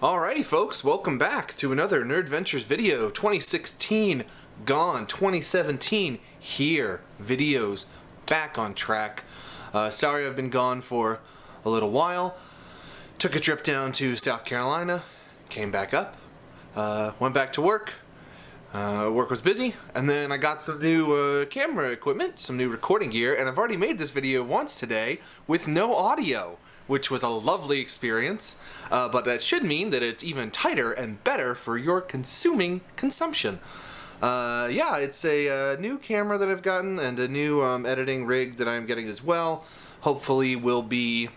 Alrighty folks, welcome back to another Nerdventures video. 2016 gone, 2017 here. Videos back on track. Sorry I've been gone for a little while. Took a trip down to South Carolina, came back up, went back to work. Work was busy, and then I got some new camera equipment, some new recording gear, and I've already made this video once today with no audio, which was a lovely experience, but that should mean that it's even tighter and better for your consumption. Yeah, it's a new camera that I've gotten and a new editing rig that I'm getting as well. Hopefully will be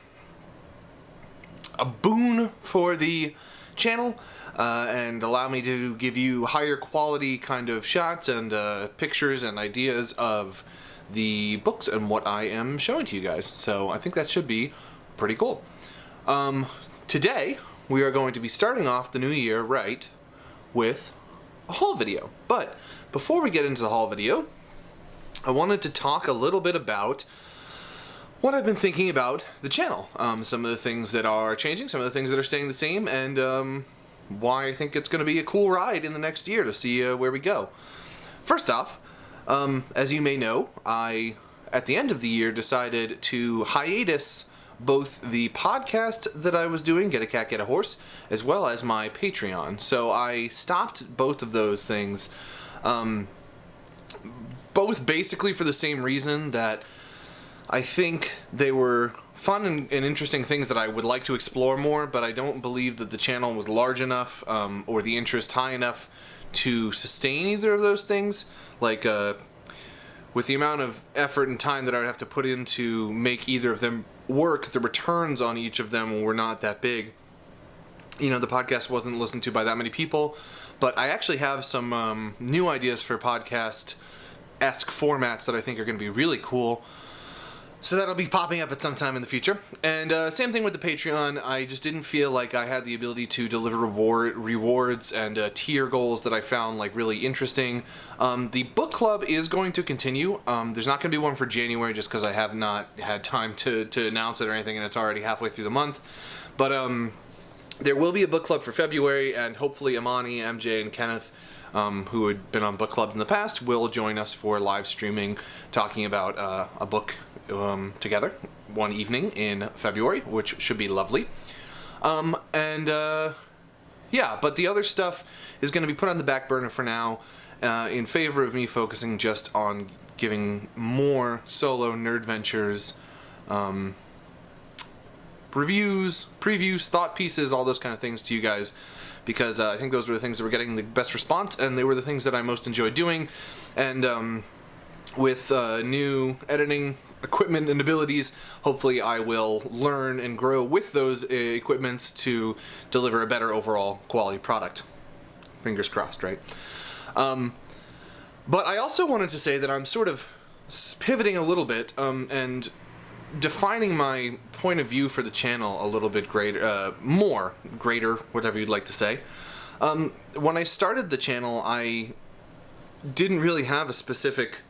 a boon for the channel and allow me to give you higher quality kind of shots and pictures and ideas of the books and what I am showing to you guys. So I think that should be pretty cool. Today we are going to be starting off the new year right with a haul video. But before we get into the haul video, I wanted to talk a little bit about what I've been thinking about the channel. Some of the things that are changing, some of the things that are staying the same, and why I think it's going to be a cool ride in the next year to see where we go. First off, as you may know, I, at the end of the year, decided to hiatus both the podcast that I was doing, Get a Cat, Get a Horse, as well as my Patreon. So I stopped both of those things, both basically for the same reason, that I think they were fun and interesting things that I would like to explore more, but I don't believe that the channel was large enough or the interest high enough to sustain either of those things. Like, with the amount of effort and time that I would have to put in to make either of them work, the returns on each of them were not that big. You know, the podcast wasn't listened to by that many people, but I actually have some new ideas for podcast-esque formats that I think are going to be really cool. So that'll be popping up at some time in the future. And same thing with the Patreon. I just didn't feel like I had the ability to deliver rewards and tier goals that I found like really interesting. The book club is going to continue. There's not going to be one for January just because I have not had time to announce it or anything, and it's already halfway through the month. But there will be a book club for February, and hopefully Amani, MJ, and Kenneth, who had been on book clubs in the past, will join us for live streaming, talking about a book together one evening in February, which should be lovely. Yeah, but the other stuff is going to be put on the back burner for now, in favor of me focusing just on giving more solo Nerdventures reviews, previews, thought pieces, all those kind of things to you guys, because I think those were the things that were getting the best response, and they were the things that I most enjoyed doing. And with new editing equipment and abilities, hopefully I will learn and grow with those equipments to deliver a better overall quality product. Fingers crossed, right? But I also wanted to say that I'm sort of pivoting a little bit and defining my point of view for the channel a little bit greater, whatever you'd like to say. When I started the channel, I didn't really have a specific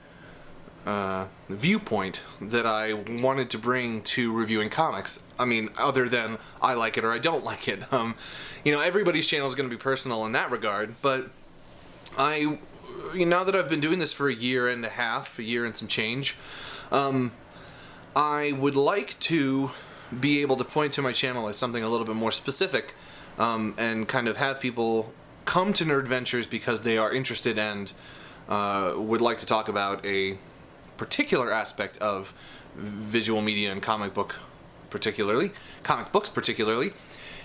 viewpoint that I wanted to bring to reviewing comics. I mean, other than I like it or I don't like it. You know, everybody's channel is going to be personal in that regard, but now that I've been doing this for a year and a half, a year and some change, I would like to be able to point to my channel as something a little bit more specific, and kind of have people come to Nerdventures because they are interested and would like to talk about a particular aspect of visual media and comic books particularly,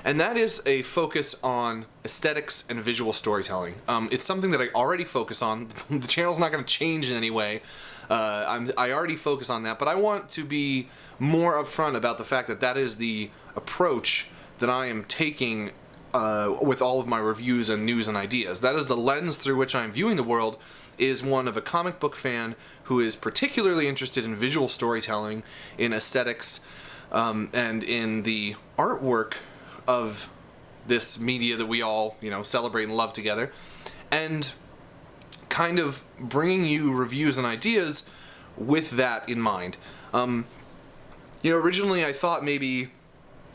and that is a focus on aesthetics and visual storytelling. It's something that I already focus on. The channel's not going to change in any way. I already focus on that, but I want to be more upfront about the fact that that is the approach that I am taking with all of my reviews and news and ideas. That is the lens through which I'm viewing the world, is one of a comic book fan who is particularly interested in visual storytelling, in aesthetics, and in the artwork of this media that we all, celebrate and love together, and kind of bringing you reviews and ideas with that in mind. Originally I thought maybe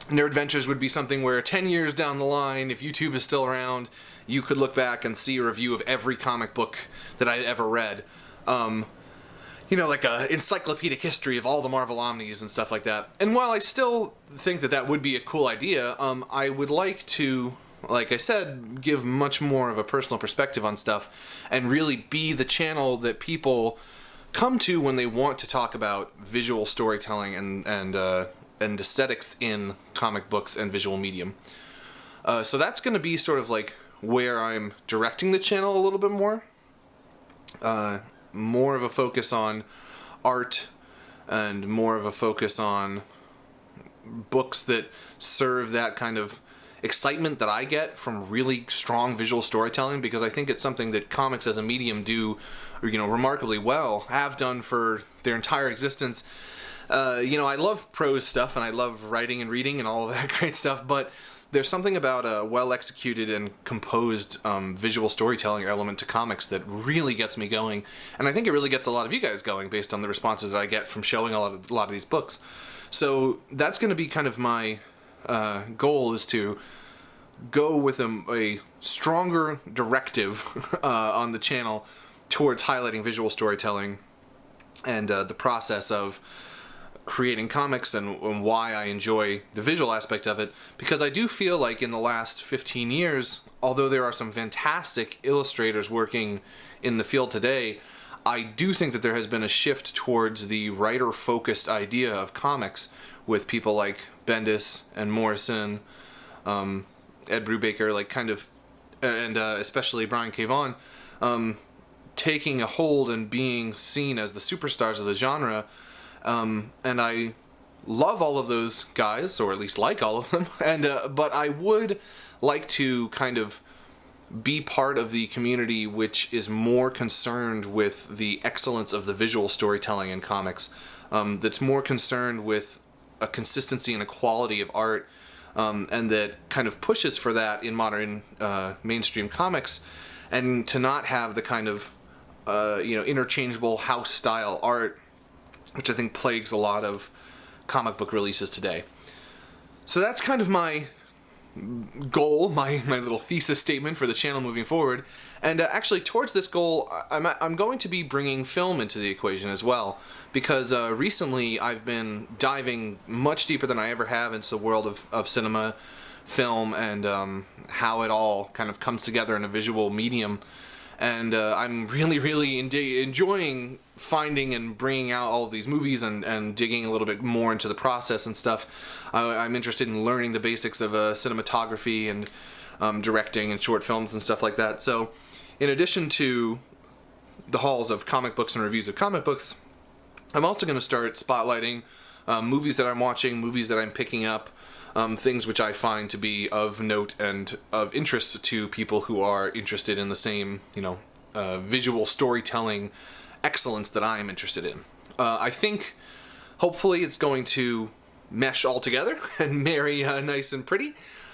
Nerdventures would be something where 10 years down the line, if YouTube is still around, you could look back and see a review of every comic book that I ever read. You know, like a encyclopedic history of all the Marvel Omnis and stuff like that. And while I still think that that would be a cool idea, I would like to, like I said, give much more of a personal perspective on stuff and really be the channel that people come to when they want to talk about visual storytelling and aesthetics in comic books and visual medium. So that's going to be sort of like where I'm directing the channel a little bit more. More of a focus on art and more of a focus on books that serve that kind of excitement that I get from really strong visual storytelling, because I think it's something that comics as a medium do, you know, remarkably well, have done for their entire existence. You know, I love prose stuff and I love writing and reading and all of that great stuff, but there's something about a well-executed and composed visual storytelling element to comics that really gets me going, and I think it really gets a lot of you guys going based on the responses that I get from showing a lot of these books. So that's going to be kind of my goal, is to go with a stronger directive on the channel towards highlighting visual storytelling and the process of creating comics and why I enjoy the visual aspect of it, because I do feel like in the last 15 years, although there are some fantastic illustrators working in the field today, I do think that there has been a shift towards the writer-focused idea of comics with people like Bendis and Morrison, Ed Brubaker, like kind of, and especially Brian K. Vaughan, taking a hold and being seen as the superstars of the genre. And I love all of those guys, or at least like all of them, and but I would like to kind of be part of the community which is more concerned with the excellence of the visual storytelling in comics, that's more concerned with a consistency and a quality of art, and that kind of pushes for that in modern mainstream comics, and to not have the kind of you know, interchangeable house style art which I think plagues a lot of comic book releases today. So that's kind of my goal, my little thesis statement for the channel moving forward. And actually, towards this goal, I'm going to be bringing film into the equation as well, because recently I've been diving much deeper than I ever have into the world of cinema, film, and how it all kind of comes together in a visual medium. And I'm really enjoying finding and bringing out all of these movies and digging a little bit more into the process and stuff. I'm interested in learning the basics of cinematography and directing and short films and stuff like that. So in addition to the hauls of comic books and reviews of comic books, I'm also going to start spotlighting movies that I'm watching, movies that I'm picking up, things which I find to be of note and of interest to people who are interested in the same, you know, visual storytelling excellence that I am interested in. I think, hopefully, it's going to mesh all together and marry nice and pretty.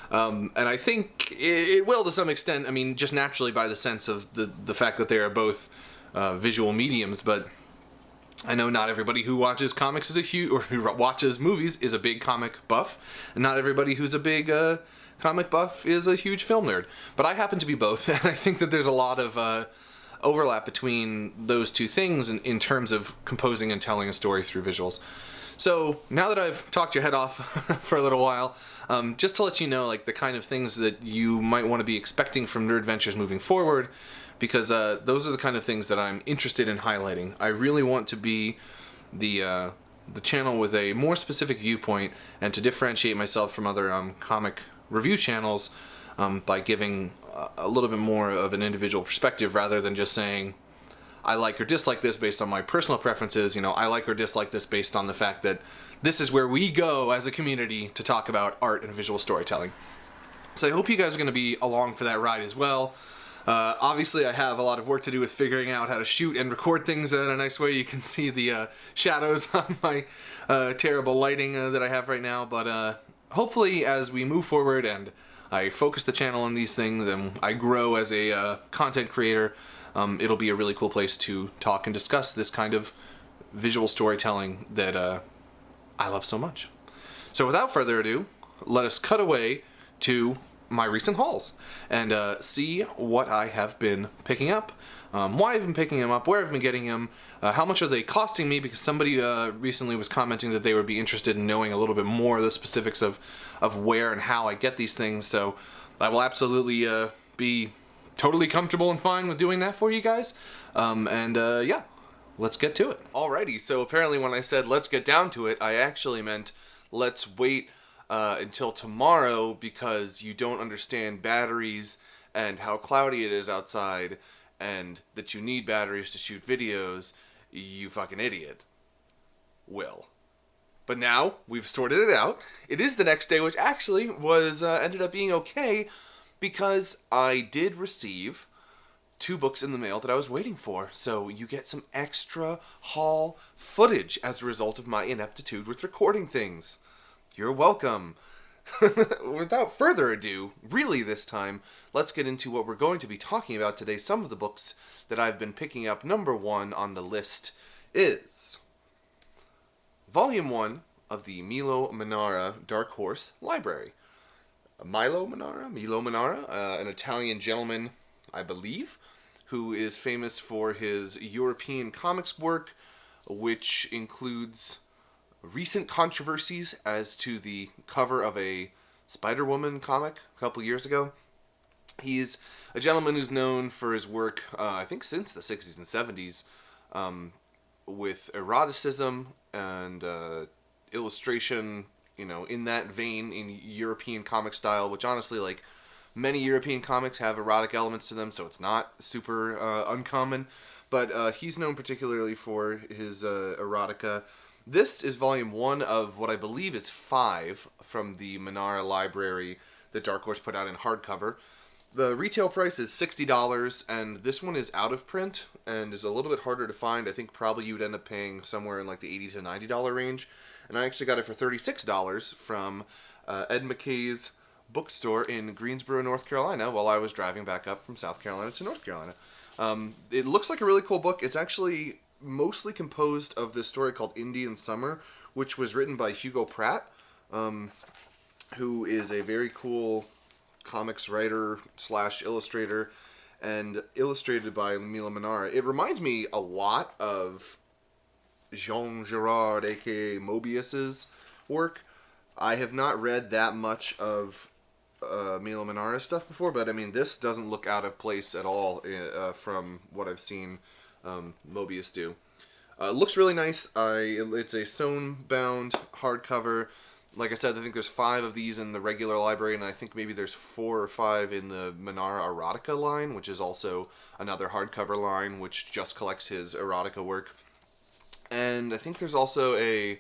And I think it will to some extent. I mean, just naturally by the sense of the fact that they are both visual mediums, but I know not everybody who watches comics is a huge, or who watches movies is a big comic buff, and not everybody who's a big comic buff is a huge film nerd. But I happen to be both, and I think that there's a lot of overlap between those two things in terms of composing and telling a story through visuals. So now that I've talked your head off for a little while, just to let you know, like, the kind of things that you might want to be expecting from Nerdventures moving forward, because those are the kind of things that I'm interested in highlighting. I really want to be the channel with a more specific viewpoint and to differentiate myself from other comic review channels by giving a little bit more of an individual perspective rather than just saying, I like or dislike this based on my personal preferences. You know, I like or dislike this based on the fact that this is where we go as a community to talk about art and visual storytelling. So I hope you guys are going to be along for that ride as well. Obviously, I have a lot of work to do with figuring out how to shoot and record things in a nice way. You can see the shadows on my terrible lighting that I have right now. But hopefully, as we move forward and I focus the channel on these things and I grow as a content creator, it'll be a really cool place to talk and discuss this kind of visual storytelling that I love so much. So without further ado, let us cut away to my recent hauls and see what I have been picking up, why I've been picking them up, where I've been getting them, how much are they costing me, because somebody recently was commenting that they would be interested in knowing a little bit more of the specifics of where and how I get these things. So I will absolutely be totally comfortable and fine with doing that for you guys. Yeah, let's get to it. Alrighty, so apparently when I said let's get down to it, I actually meant let's wait until tomorrow, because you don't understand batteries and how cloudy it is outside and that you need batteries to shoot videos, you fucking idiot. Will. But now we've sorted it out. It is the next day, which actually was ended up being okay, because I did receive 2 books in the mail that I was waiting for. So you get some extra haul footage as a result of my ineptitude with recording things. You're welcome. Without further ado, really this time, let's get into what we're going to be talking about today. Some of the books that I've been picking up. Number 1 on the list is Volume 1 of the Milo Manara Dark Horse Library. Milo Manara, an Italian gentleman, I believe, who is famous for his European comics work, which includes recent controversies as to the cover of a Spider-Woman comic a couple years ago. He's a gentleman who's known for his work, I think since the 60s and 70s, with eroticism and illustration, in that vein, in European comic style, which honestly, like, many European comics have erotic elements to them, so it's not super uncommon. But he's known particularly for his erotica. This is volume 1 of what I believe is 5 from the Manara library that Dark Horse put out in hardcover. The retail price is $60, and this one is out of print and is a little bit harder to find. I think probably you would end up paying somewhere in like the $80 to $90 range. And I actually got it for $36 from Ed McKay's bookstore in Greensboro, North Carolina, while I was driving back up from South Carolina to North Carolina. It looks like a really cool book. It's actually mostly composed of this story called Indian Summer, which was written by Hugo Pratt, who is a very cool comics writer / illustrator, and illustrated by Milo Manara. It reminds me a lot of Jean Girard, aka Mobius's work. I have not read that much of Milo Manara stuff before, but I mean, this doesn't look out of place at all from what I've seen Mobius do. Looks really nice. It's a sewn-bound hardcover. Like I said, I think there's 5 of these in the regular library, and I think maybe there's 4 or 5 in the Manara Erotica line, which is also another hardcover line, which just collects his erotica work. And I think there's also a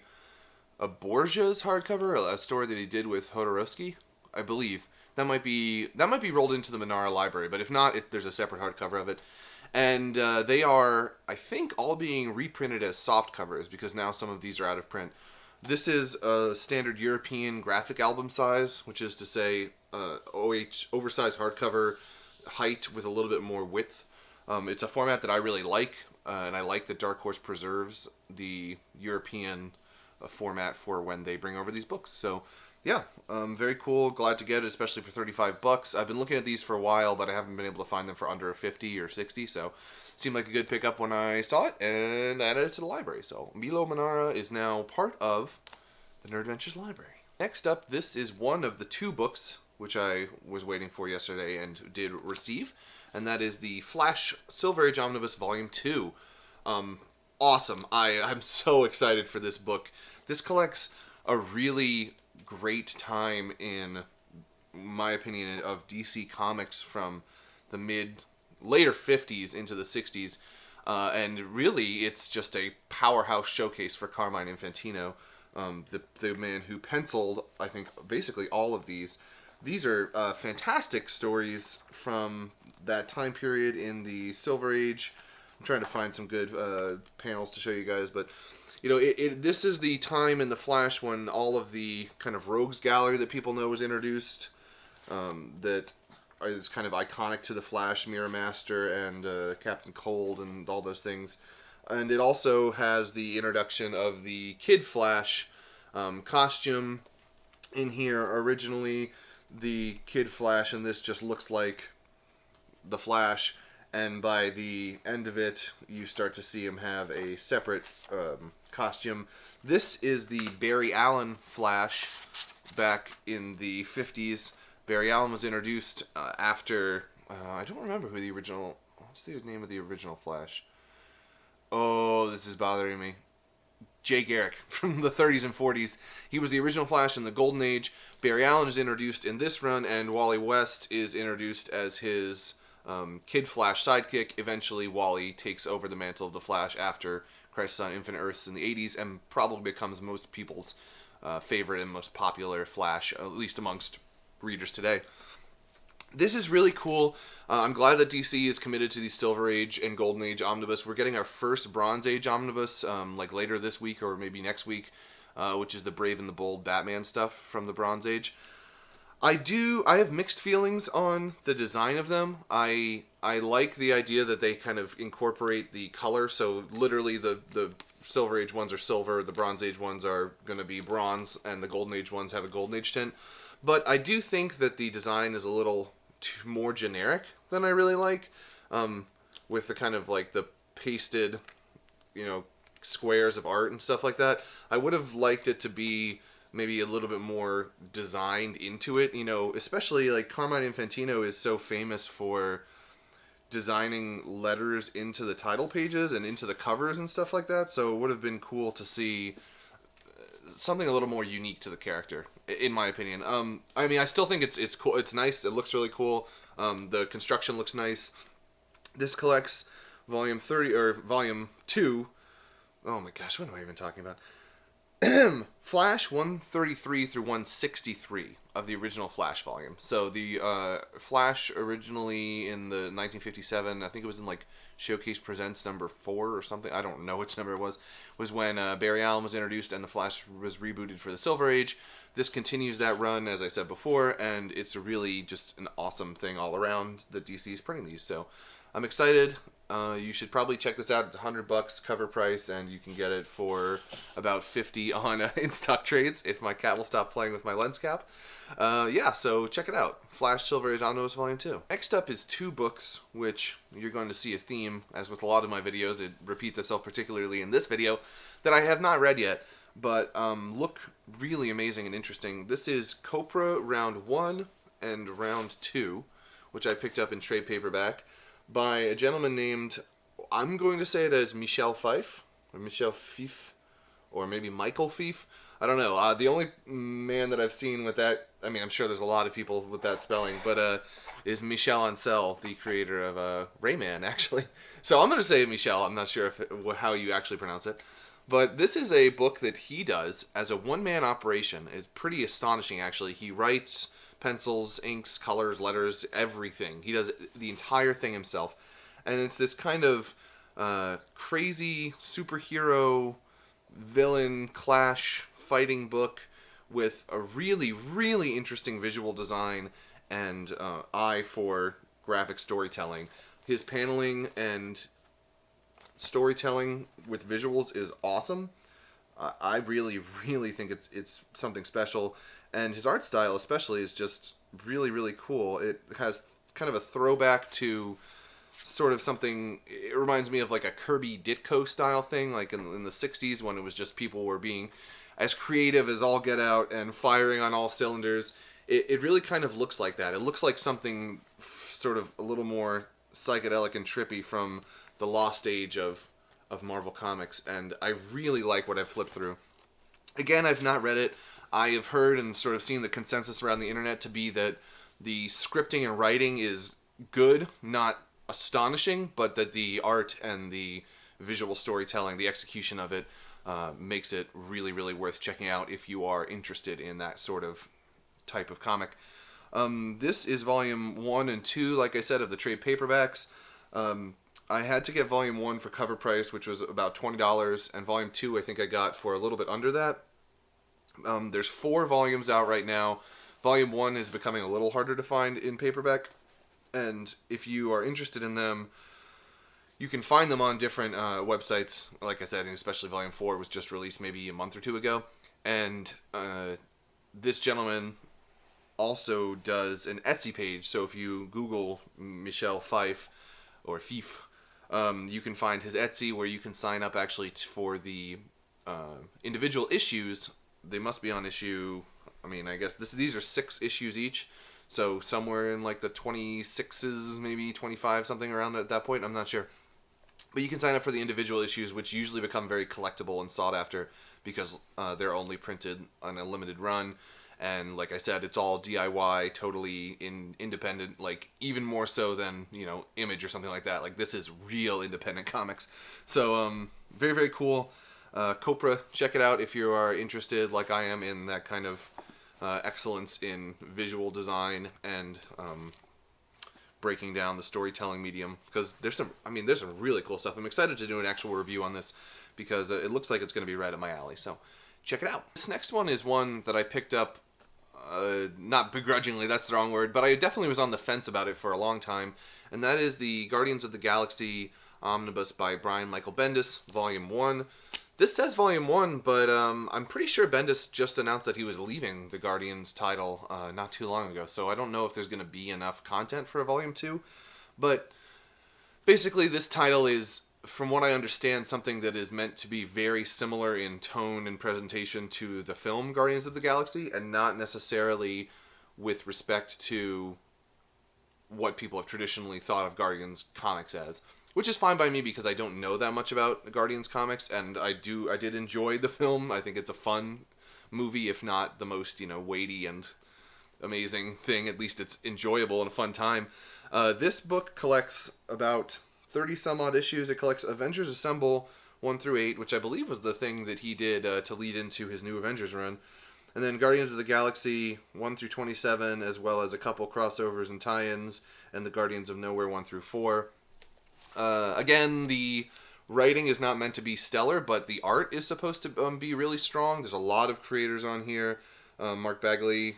Borgia's hardcover, a story that he did with Jodorowsky, I believe. That might be rolled into the Manara library, but if not, there's a separate hardcover of it. And they are, I think, all being reprinted as soft covers, because now some of these are out of print. This is a standard European graphic album size, which is to say oversized hardcover height with a little bit more width. It's a format that I really like, and I like that Dark Horse preserves the European format for when they bring over these books. So, yeah, very cool. Glad to get it, especially for $35. I've been looking at these for a while, but I haven't been able to find them for under 50 or 60, so seemed like a good pickup when I saw it, and added it to the library. So Milo Manara is now part of the Nerdventures library. Next up, this is one of the 2 books which I was waiting for yesterday and did receive, and that is the Flash Silver Age Omnibus Volume 2. Awesome. I'm so excited for this book. This collects a really great time in my opinion of DC Comics from the later 50s into the 60s, and really it's just a powerhouse showcase for Carmine Infantino, the man who penciled, I think, basically all of these. These are fantastic stories from that time period in the Silver Age. I'm trying to find some good panels to show you guys, but this is the time in the Flash when all of the kind of rogues gallery that people know was introduced, that is kind of iconic to the Flash, Mirror Master and Captain Cold and all those things. And it also has the introduction of the Kid Flash costume in here. Originally, the Kid Flash in this just looks like the Flash, and by the end of it, you start to see him have a separate costume. This is the Barry Allen Flash back in the 50s. Barry Allen was introduced after... I don't remember who the original... What's the name of the original Flash? Oh, this is bothering me. Jay Garrick from the 30s and 40s. He was the original Flash in the Golden Age. Barry Allen is introduced in this run, and Wally West is introduced as his Kid Flash sidekick. Eventually, Wally takes over the mantle of the Flash after Crisis on Infinite Earths in the 80s, and probably becomes most people's favorite and most popular Flash, at least amongst readers today. This is really cool. I'm glad that DC is committed to the Silver Age and Golden Age omnibus. We're getting our first Bronze Age omnibus like later this week or maybe next week, which is the Brave and the Bold Batman stuff from the Bronze Age. I have mixed feelings on the design of them. I like the idea that they kind of incorporate the color, so literally the Silver Age ones are silver, the Bronze Age ones are going to be bronze, and the Golden Age ones have a Golden Age tint. But I do think that the design is a little more generic than I really like, with the kind of like the pasted, squares of art and stuff like that. I would have liked it to be maybe a little bit more designed into it, especially like Carmine Infantino is so famous for designing letters into the title pages and into the covers and stuff like that, so it would have been cool to see something a little more unique to the character, in my opinion. I still think it's cool. It's nice. It looks really cool. The construction looks nice. This collects volume 2. Oh my gosh, what am I even talking about? Flash 133 through 163 of the original Flash volume. So the Flash originally in the 1957, I think it was in like Showcase Presents number 4 or something, I don't know which number it was when Barry Allen was introduced and the Flash was rebooted for the Silver Age. This continues that run, as I said before, and it's really just an awesome thing all around that DC is printing these. So I'm excited. You should probably check this out. It's $100 cover price, and you can get it for about $50 on in stock trades if my cat will stop playing with my lens cap. So check it out. Flash Silver Age Omnibus Volume 2. Next up is 2 books, which you're going to see a theme, as with a lot of my videos. It repeats itself particularly in this video, that I have not read yet, but look really amazing and interesting. This is Copra Round 1 and Round 2, which I picked up in trade paperback, by a gentleman named, I'm going to say it as Michel Fife, or Michel Fife, or maybe Michael Fife. I don't know. The only man that I've seen with that, I'm sure there's a lot of people with that spelling, but is Michel Ancel, the creator of Rayman, actually. So I'm going to say Michel. I'm not sure how you actually pronounce it. But this is a book that he does as a one-man operation. It's pretty astonishing, actually. He writes pencils, inks, colors, letters, everything. He does the entire thing himself. And it's this kind of crazy superhero villain clash fighting book with a really, really interesting visual design and eye for graphic storytelling. His paneling and storytelling with visuals is awesome. I really, really think it's something special. And his art style especially is just really, really cool. It has kind of a throwback to sort of something, it reminds me of like a Kirby Ditko style thing, like in the 60s when it was just people were being as creative as all get out and firing on all cylinders. It really kind of looks like that. It looks like something sort of a little more psychedelic and trippy from the lost age of Marvel Comics, and I really like what I've flipped through. Again, I've not read it. I have heard and sort of seen the consensus around the internet to be that the scripting and writing is good, not astonishing, but that the art and the visual storytelling, the execution of it, makes it really, really worth checking out if you are interested in that sort of type of comic. This is volume 1 and 2, like I said, of the trade paperbacks. I had to get volume 1 for cover price, which was about $20, and volume 2 I think I got for a little bit under that. There's 4 volumes out right now. Volume 1 is becoming a little harder to find in paperback, and if you are interested in them, you can find them on different websites, like I said, and especially Volume 4 was just released maybe a month or two ago, and this gentleman also does an Etsy page. So if you Google Michel Fife or Fife, you can find his Etsy where you can sign up actually for the individual issues. They must be on issue. I mean, I guess these are 6 issues each. So somewhere in like the 26s, maybe 25, something around at that point. I'm not sure. But you can sign up for the individual issues, which usually become very collectible and sought after because they're only printed on a limited run. And like I said, it's all DIY, totally independent, like even more so than, Image or something like that. Like this is real independent comics. So very, very cool. Copra, check it out if you are interested, like I am, in that kind of excellence in visual design and breaking down the storytelling medium, because there's some really cool stuff. I'm excited to do an actual review on this because it looks like it's going to be right up my alley. So check it out. This next one is one that I picked up, not begrudgingly, that's the wrong word, but I definitely was on the fence about it for a long time, and that is the Guardians of the Galaxy omnibus by Brian Michael Bendis, Volume 1. This says Volume 1, but I'm pretty sure Bendis just announced that he was leaving the Guardians title not too long ago, so I don't know if there's going to be enough content for a Volume 2. But basically this title is, from what I understand, something that is meant to be very similar in tone and presentation to the film Guardians of the Galaxy, and not necessarily with respect to what people have traditionally thought of Guardians comics as. Which is fine by me because I don't know that much about the Guardians comics, and I did enjoy the film. I think it's a fun movie, if not the most, weighty and amazing thing. At least it's enjoyable and a fun time. This book collects about 30 some odd issues. It collects Avengers Assemble 1 through 8, which I believe was the thing that he did to lead into his new Avengers run. And then Guardians of the Galaxy 1 through 27, as well as a couple crossovers and tie-ins, and the Guardians of Nowhere 1 through 4. Again, the writing is not meant to be stellar, but the art is supposed to be really strong. There's a lot of creators on here. Mark Bagley,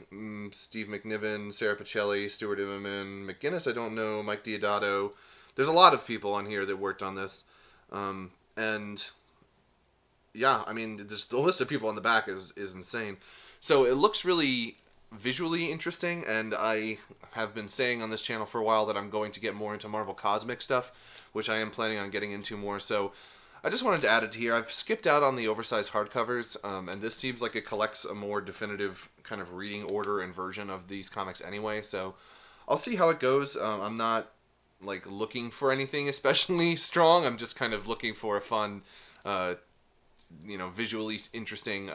Steve McNiven, Sarah Pichelli, Stuart Immonen, McGinnis, I don't know, Mike Diodato. There's a lot of people on here that worked on this. And yeah, I mean, the list of people on the back is insane. So it looks really visually interesting, and I have been saying on this channel for a while that I'm going to get more into Marvel Cosmic stuff, which I am planning on getting into more. So I just wanted to add it here. I've skipped out on the oversized hardcovers, and this seems like it collects a more definitive kind of reading order and version of these comics anyway. So I'll see how it goes. I'm not like looking for anything especially strong. I'm just kind of looking for a fun, visually interesting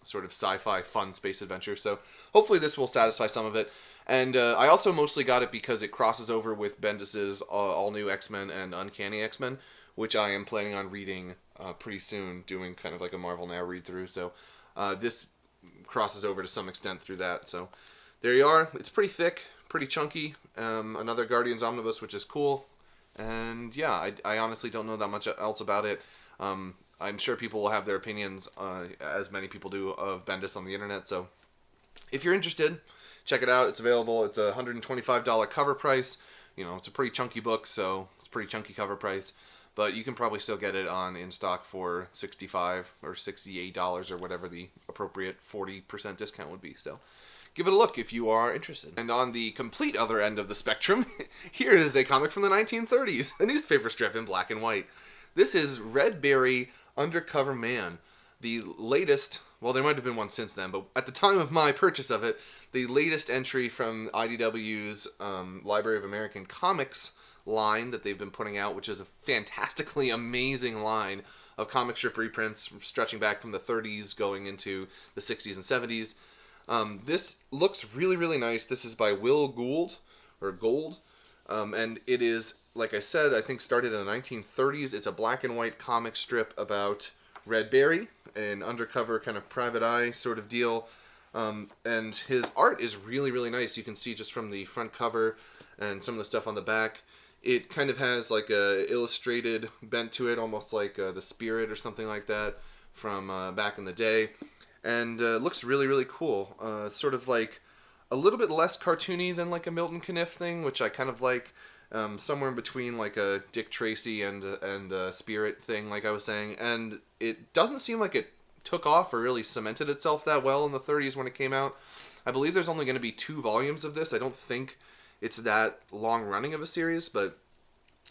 sort of sci-fi fun space adventure. So hopefully this will satisfy some of it. And I also mostly got it because it crosses over with Bendis's all-new X-Men and Uncanny X-Men, which I am planning on reading pretty soon, doing kind of like a Marvel Now read-through. So this crosses over to some extent through that. So there you are. It's pretty thick, pretty chunky. Another Guardians omnibus, which is cool. And yeah, I honestly don't know that much else about it. I'm sure people will have their opinions, as many people do, of Bendis on the internet. So if you're interested, check it out. It's available. It's a $125 cover price. It's a pretty chunky book, so it's a pretty chunky cover price. But you can probably still get it in stock for $65 or $68 or whatever the appropriate 40% discount would be. So give it a look if you are interested. And on the complete other end of the spectrum, here is a comic from the 1930s, a newspaper strip in black and white. This is Red Berry Undercover Man, the latest, well, there might have been one since then, but at the time of my purchase of it, the latest entry from IDW's Library of American Comics line that they've been putting out, which is a fantastically amazing line of comic strip reprints stretching back from the 30s going into the 60s and 70s. This looks really, really nice. This is by Will Gould, and it is, like I said, I think started in the 1930s. It's a black and white comic strip about Red Berry, an undercover kind of private eye sort of deal. And his art is really, really nice. You can see just from the front cover and some of the stuff on the back. It kind of has like a illustrated bent to it, almost like The Spirit or something like that from back in the day. And looks really, really cool. Sort of like a little bit less cartoony than like a Milton Caniff thing, which I kind of like. Somewhere in between like a Dick Tracy and a Spirit thing, like I was saying. And it doesn't seem like it took off or really cemented itself that well in the 30s when it came out. I believe there's only going to be 2 volumes of this. I don't think it's that long running of a series, but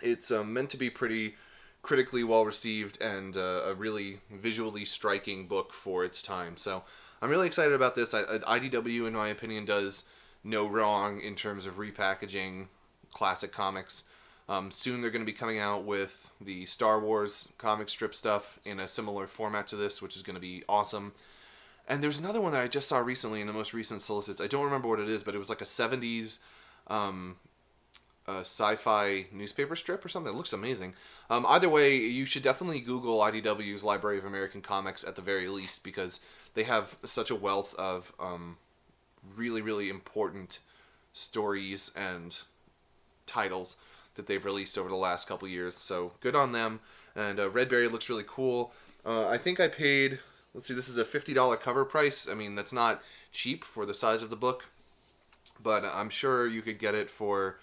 it's meant to be pretty critically well received and a really visually striking book for its time. So I'm really excited about this. IDW, in my opinion, does no wrong in terms of repackaging classic comics. Soon they're going to be coming out with the Star Wars comic strip stuff in a similar format to this, which is going to be awesome. And there's another one that I just saw recently in the most recent solicits. I don't remember what it is, but it was like a 70s sci-fi newspaper strip or something. It looks amazing. Either way, you should definitely Google IDW's Library of American Comics at the very least, because they have such a wealth of really, really important stories and titles that they've released over the last couple years. So good on them. And Redberry looks really cool. I think I paid... Let's see, this is a $50 cover price. I mean, that's not cheap for the size of the book, but I'm sure you could get it for,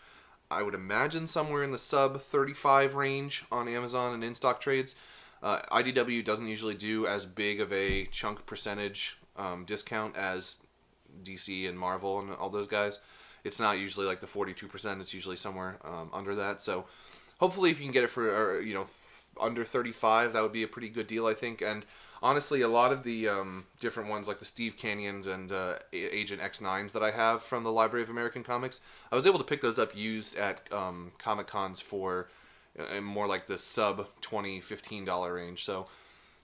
I would imagine, somewhere in the sub 35 range on Amazon and in-stock trades. IDW doesn't usually do as big of a chunk percentage discount as DC and Marvel and all those guys. It's not usually like the 42%. It's usually somewhere under that. So hopefully if you can get it for, under 35, that would be a pretty good deal, I think. And honestly, a lot of the different ones, like the Steve Canyons and Agent X9s that I have from the Library of American Comics, I was able to pick those up used at Comic-Cons for more like the sub $20, $15 range. So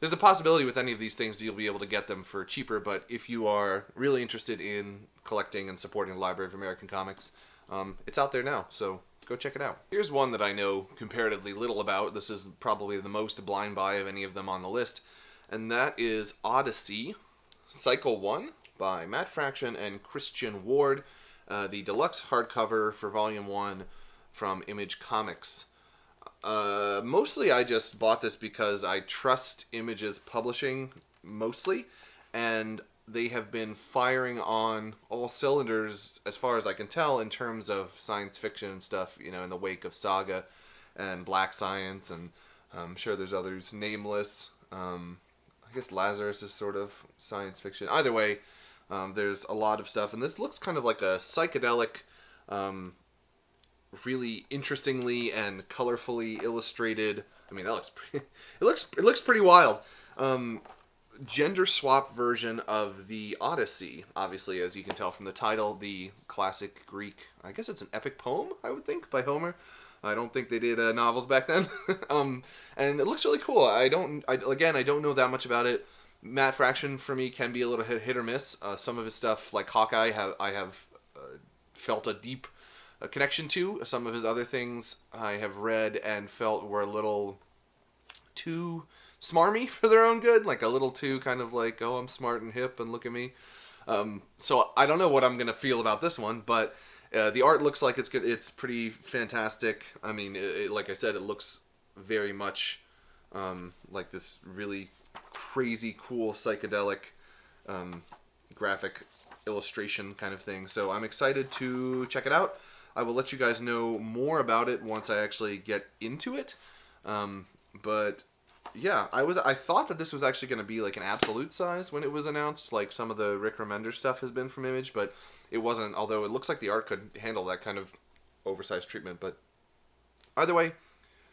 there's a possibility with any of these things you'll be able to get them for cheaper, but if you are really interested in collecting and supporting the Library of American Comics, it's out there now, so go check it out. Here's one that I know comparatively little about. This is probably the most blind buy of any of them on the list, and that is Odyssey Cycle 1 by Matt Fraction and Christian Ward, the deluxe hardcover for Volume 1 from Image Comics. Mostly I just bought this because I trust Image's publishing, mostly, and they have been firing on all cylinders, as far as I can tell, in terms of science fiction and stuff, in the wake of Saga and Black Science, and I'm sure there's others, Nameless. I guess Lazarus is sort of science fiction. Either way, there's a lot of stuff, and this looks kind of like a psychedelic, really interestingly and colorfully illustrated. I mean, that looks pretty, it looks pretty wild. Gender swap version of the Odyssey, obviously, as you can tell from the title, the classic Greek, I guess it's an epic poem, I would think, by Homer. I don't think they did novels back then. And it looks really cool. I don't know that much about it. Matt Fraction, for me, can be a little hit or miss. Some of his stuff, like Hawkeye, I have felt a deep connection to. Some of his other things I have read and felt were a little too smarmy for their own good, like a little too kind of like, oh, I'm smart and hip and look at me. So I don't know what I'm gonna feel about this one, but the art looks like it's good. It's pretty fantastic. I mean, like I said, it looks very much like this really crazy cool psychedelic graphic illustration kind of thing. So I'm excited to check it out. I will let you guys know more about it once I actually get into it. But yeah, I thought that this was actually going to be like an absolute size when it was announced, like some of the Rick Remender stuff has been from Image, but it wasn't, although it looks like the art could handle that kind of oversized treatment. But either way,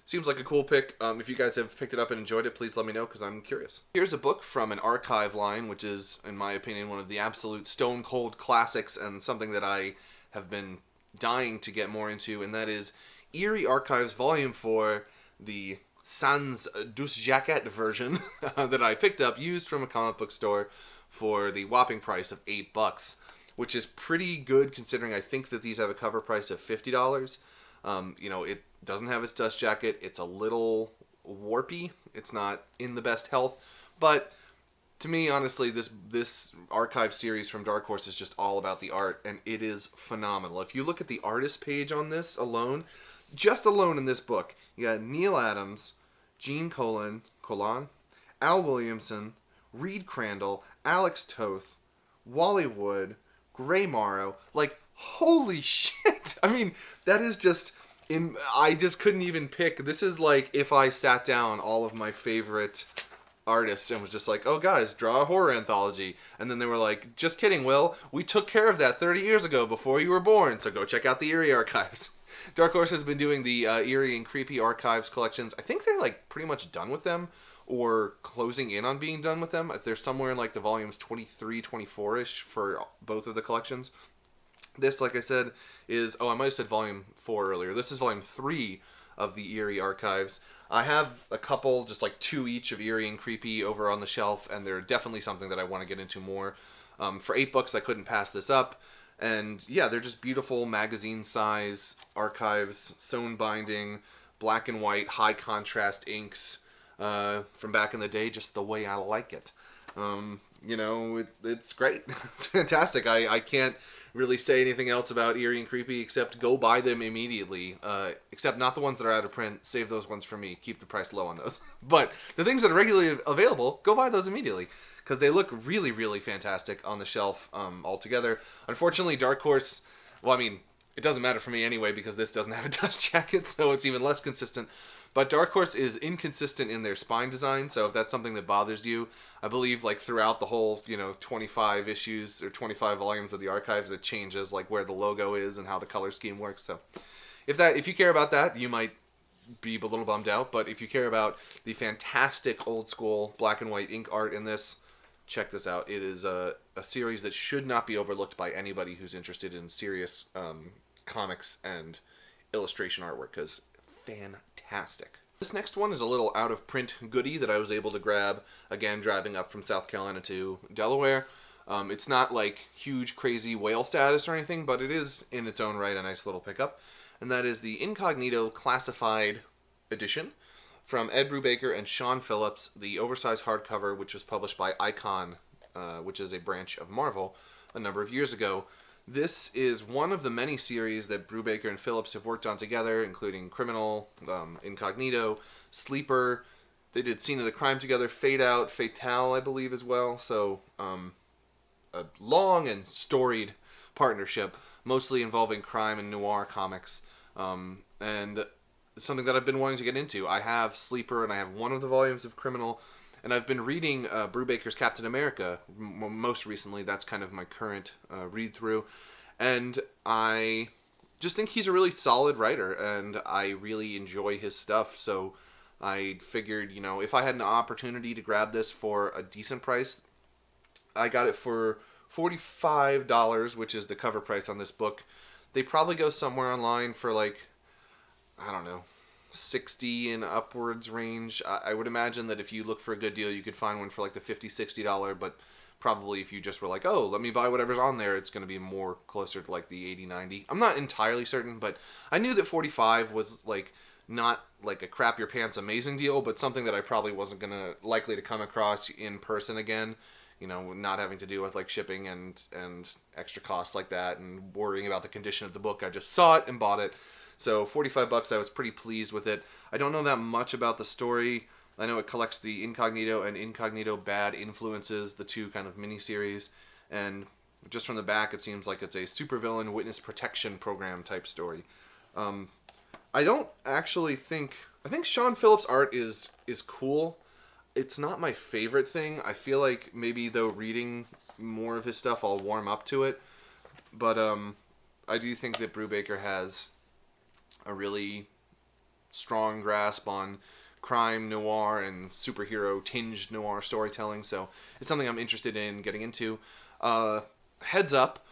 seems like a cool pick. If you guys have picked it up and enjoyed it, please let me know, because I'm curious. Here's a book from an archive line, which is, in my opinion, one of the absolute stone-cold classics, and something that I have been dying to get more into, and that is Eerie Archives Volume 4, the Sans Douce Jacket version that I picked up, used from a comic book store for the whopping price of $8, which is pretty good considering I think that these have a cover price of $50. It doesn't have its dust jacket. It's a little warpy. It's not in the best health, but to me, honestly, this archive series from Dark Horse is just all about the art, and it is phenomenal. If you look at the artist page on this alone, just alone in this book, you got Neil Adams, Gene Colan, Al Williamson, Reed Crandall, Alex Toth, Wally Wood, Gray Morrow. Like, holy shit! I mean, that is just... I just couldn't even pick. This is like if I sat down all of my favorite artist and was just like, oh guys, draw a horror anthology. And then they were like, just kidding, Will. We took care of that 30 years ago before you were born, so go check out the Eerie Archives. Dark Horse has been doing the Eerie and Creepy Archives collections. I think they're like pretty much done with them or closing in on being done with them. They're somewhere in like the volumes 23, 24-ish for both of the collections. This, like I said, is... Oh, I might have said volume 4 earlier. This is volume 3 of the Eerie Archives. I have a couple, just like 2 each of Eerie and Creepy over on the shelf, and they're definitely something that I want to get into more. For $8, I couldn't pass this up. And yeah, they're just beautiful magazine size archives, sewn binding, black and white, high contrast inks from back in the day, just the way I like it. You know, it's great. It's fantastic. I can't really say anything else about Eerie and Creepy except go buy them immediately. Except not the ones that are out of print. Save those ones for me. Keep the price low on those. But the things that are regularly available, go buy those immediately. Because they look really, really fantastic on the shelf altogether. Unfortunately, Dark Horse... Well, I mean, it doesn't matter for me anyway because this doesn't have a dust jacket, so it's even less consistent. But Dark Horse is inconsistent in their spine design, so if that's something that bothers you, I believe like throughout the whole, 25 issues or 25 volumes of the archives, it changes like where the logo is and how the color scheme works. So if you care about that, you might be a little bummed out. But if you care about the fantastic old school black and white ink art in this, check this out. It is a series that should not be overlooked by anybody who's interested in serious comics and illustration artwork, because fantastic. This next one is a little out-of-print goodie that I was able to grab, again, driving up from South Carolina to Delaware. It's not like huge, crazy whale status or anything, but it is, in its own right, a nice little pickup. And that is the Incognito Classified Edition from Ed Brubaker and Sean Phillips, the oversized hardcover, which was published by Icon, which is a branch of Marvel, a number of years ago. This is one of the many series that Brubaker and Phillips have worked on together, including Criminal, Incognito, Sleeper. They did Scene of the Crime together, Fade Out, Fatale, I believe, as well. So, a long and storied partnership, mostly involving crime and noir comics. And something that I've been wanting to get into. I have Sleeper, and I have one of the volumes of Criminal, and I've been reading Brubaker's Captain America most recently. That's kind of my current read-through. And I just think he's a really solid writer, and I really enjoy his stuff. So I figured, if I had an opportunity to grab this for a decent price, I got it for $45, which is the cover price on this book. They probably go somewhere online for like, I don't know, 60 and upwards range. I would imagine that if you look for a good deal, you could find one for like the $50, $60, but probably if you just were like, oh, let me buy whatever's on there, it's going to be more closer to like the 80, 90. I'm not entirely certain, but I knew that 45 was like not like a crap your pants amazing deal, but something that I probably wasn't likely to come across in person again. Not having to deal with like shipping and extra costs like that and worrying about the condition of the book. I just saw it and bought it. So $45, I was pretty pleased with it. I don't know that much about the story. I know it collects the Incognito and Incognito Bad Influences, the two kind of miniseries. And just from the back, it seems like it's a supervillain witness protection program type story. I don't actually think... I think Sean Phillips' art is cool. It's not my favorite thing. I feel like maybe, though, reading more of his stuff, I'll warm up to it. But I do think that Brubaker has a really strong grasp on crime, noir, and superhero-tinged noir storytelling, so it's something I'm interested in getting into. Heads up,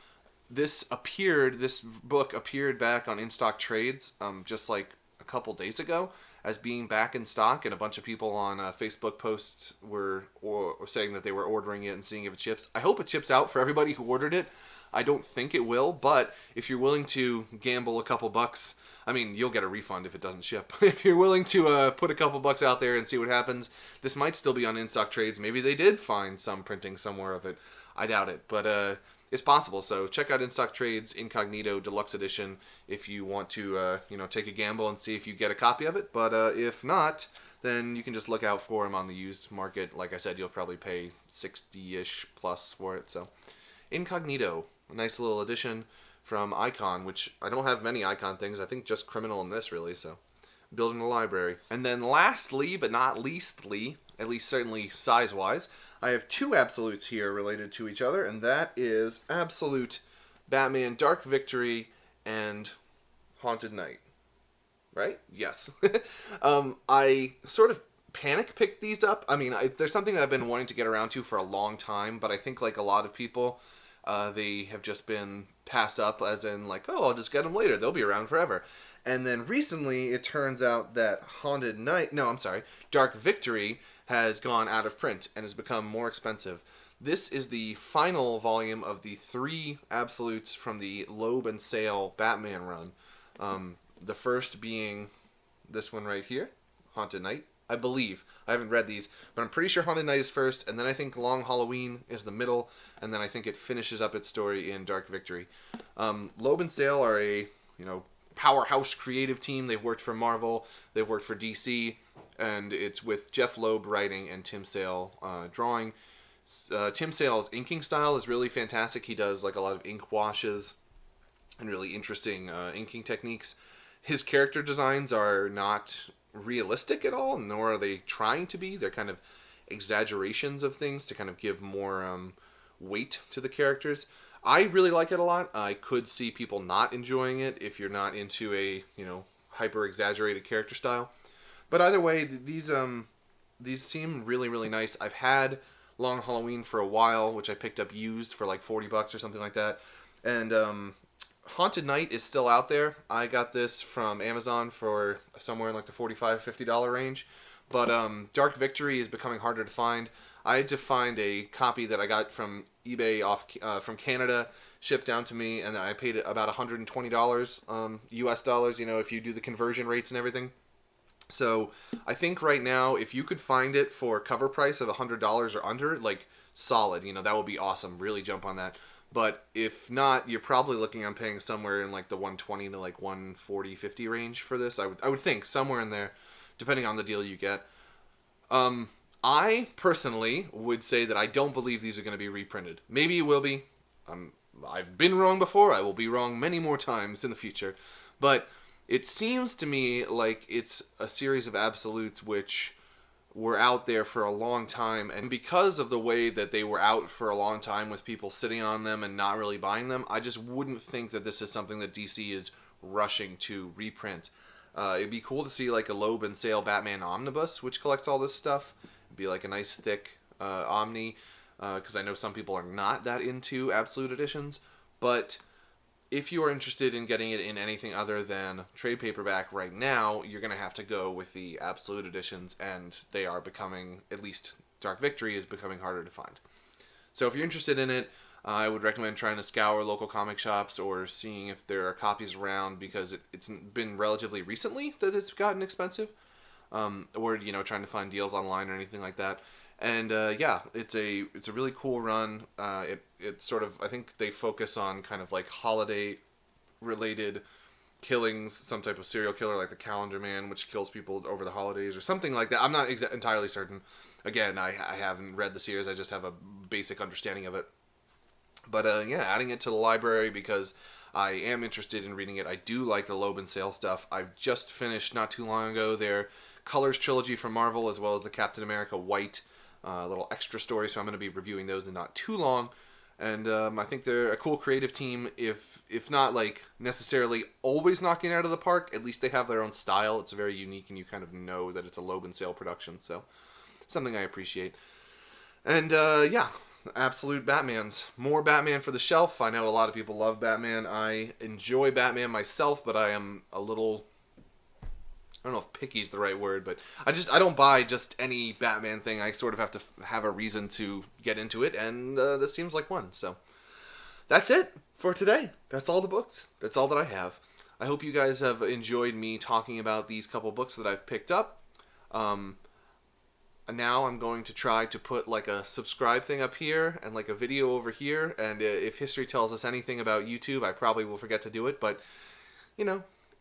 this book appeared back on In-Stock Trades just like a couple days ago as being back in stock, and a bunch of people on Facebook posts were saying that they were ordering it and seeing if it ships. I hope it ships out for everybody who ordered it. I don't think it will, but if you're willing to gamble a couple bucks, I mean, you'll get a refund if it doesn't ship. If you're willing to put a couple bucks out there and see what happens, this might still be on In-Stock Trades. Maybe they did find some printing somewhere of it. I doubt it, but it's possible. So check out In-Stock Trades Incognito Deluxe Edition if you want to, take a gamble and see if you get a copy of it. But if not, then you can just look out for them on the used market. Like I said, you'll probably pay 60-ish plus for it. So Incognito, a nice little edition from Icon, which I don't have many Icon things. I think just Criminal in this, really. So building a library. And then lastly, but not leastly, at least certainly size-wise, I have two absolutes here related to each other, and that is Absolute Batman Dark Victory and Haunted Knight. Right? Yes. I sort of panic picked these up. I mean, there's something that I've been wanting to get around to for a long time, but I think like a lot of people, they have just been passed up, as in like, oh, I'll just get them later. They'll be around forever. And then recently, it turns out that Dark Victory has gone out of print and has become more expensive. This is the final volume of the 3 absolutes from the Loeb and Sale Batman run. The first being this one right here, Haunted Knight, I believe. I haven't read these, but I'm pretty sure Haunted Knight is first, and then I think Long Halloween is the middle, and then I think it finishes up its story in Dark Victory. Loeb and Sale are a, powerhouse creative team. They've worked for Marvel, they've worked for DC, and it's with Jeff Loeb writing and Tim Sale drawing. Tim Sale's inking style is really fantastic. He does like a lot of ink washes and really interesting inking techniques. His character designs are not realistic at all, nor are they trying to be. They're kind of exaggerations of things to kind of give more weight to the characters. I really like it a lot. I could see people not enjoying it if you're not into a, hyper exaggerated character style. But either way, these seem really, really nice. I've had Long Halloween for a while, which I picked up used for like $40 or something like that. And Haunted Knight is still out there. I got this from Amazon for somewhere in like the $45, $50 range. But Dark Victory is becoming harder to find. I had to find a copy that I got from eBay from Canada, shipped down to me, and I paid about $120 US dollars, if you do the conversion rates and everything. So I think right now, if you could find it for a cover price of $100 or under, like solid, that would be awesome. Really jump on that. But if not, you're probably looking on paying somewhere in like the 120 to like 140, 50 range for this. I would think somewhere in there, depending on the deal you get. I personally would say that I don't believe these are going to be reprinted. Maybe it will be. I've been wrong before. I will be wrong many more times in the future. But it seems to me like it's a series of absolutes which were out there for a long time, and because of the way that they were out for a long time with people sitting on them and not really buying them, I just wouldn't think that this is something that DC is rushing to reprint. It'd be cool to see like a Loeb and Sale Batman omnibus, which collects all this stuff. It'd be like a nice thick omni, because I know some people are not that into absolute editions, but if you are interested in getting it in anything other than trade paperback right now, you're going to have to go with the absolute editions, and they are becoming, at least Dark Victory is becoming harder to find. So if you're interested in it, I would recommend trying to scour local comic shops or seeing if there are copies around, because it's been relatively recently that it's gotten expensive, or trying to find deals online or anything like that. And it's a really cool run. It's sort of, I think they focus on kind of like holiday related killings, some type of serial killer like the Calendar Man, which kills people over the holidays or something like that. I'm not entirely certain. Again, I haven't read the series. I just have a basic understanding of it. But adding it to the library because I am interested in reading it. I do like the Loeb and Sale stuff. I've just finished not too long ago their Colors trilogy from Marvel, as well as the Captain America White little extra story, so I'm going to be reviewing those in not too long. And I think they're a cool creative team. If not like necessarily always knocking it out of the park, at least they have their own style. It's very unique, and you kind of know that it's a Loeb and Sale production. So something I appreciate. And Absolute Batmans. More Batman for the shelf. I know a lot of people love Batman. I enjoy Batman myself, but I am a little, I don't know if picky is the right word, but I don't buy just any Batman thing. I sort of have to have a reason to get into it, and this seems like one. So that's it for today. That's all the books. That's all that I have. I hope you guys have enjoyed me talking about these couple books that I've picked up. Now I'm going to try to put like a subscribe thing up here and like a video over here, and if history tells us anything about YouTube, I probably will forget to do it, but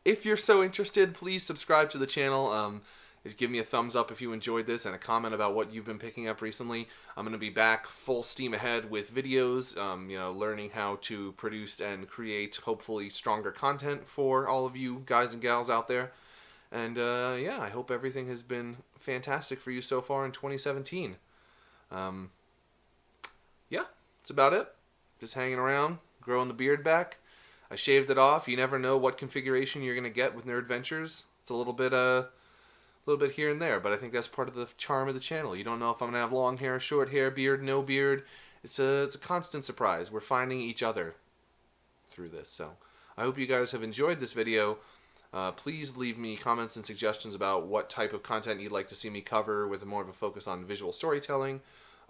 if you're so interested, please subscribe to the channel. Give me a thumbs up if you enjoyed this, and a comment about what you've been picking up recently. I'm going to be back full steam ahead with videos, learning how to produce and create hopefully stronger content for all of you guys and gals out there. And yeah, I hope everything has been fantastic for you so far in 2017. Yeah, that's about it. Just hanging around, growing the beard back. I shaved it off. You never know what configuration you're gonna get with Nerd Ventures. It's a little bit here and there, but I think that's part of the charm of the channel. You don't know if I'm gonna have long hair, short hair, beard, no beard. It's a constant surprise. We're finding each other through this. So I hope you guys have enjoyed this video. Please leave me comments and suggestions about what type of content you'd like to see me cover with more of a focus on visual storytelling.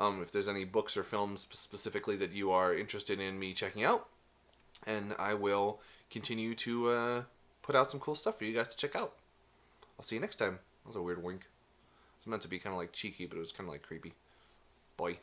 If there's any books or films specifically that you are interested in me checking out. And I will continue to put out some cool stuff for you guys to check out. I'll see you next time. That was a weird wink. It was meant to be kind of like cheeky, but it was kind of like creepy. Bye.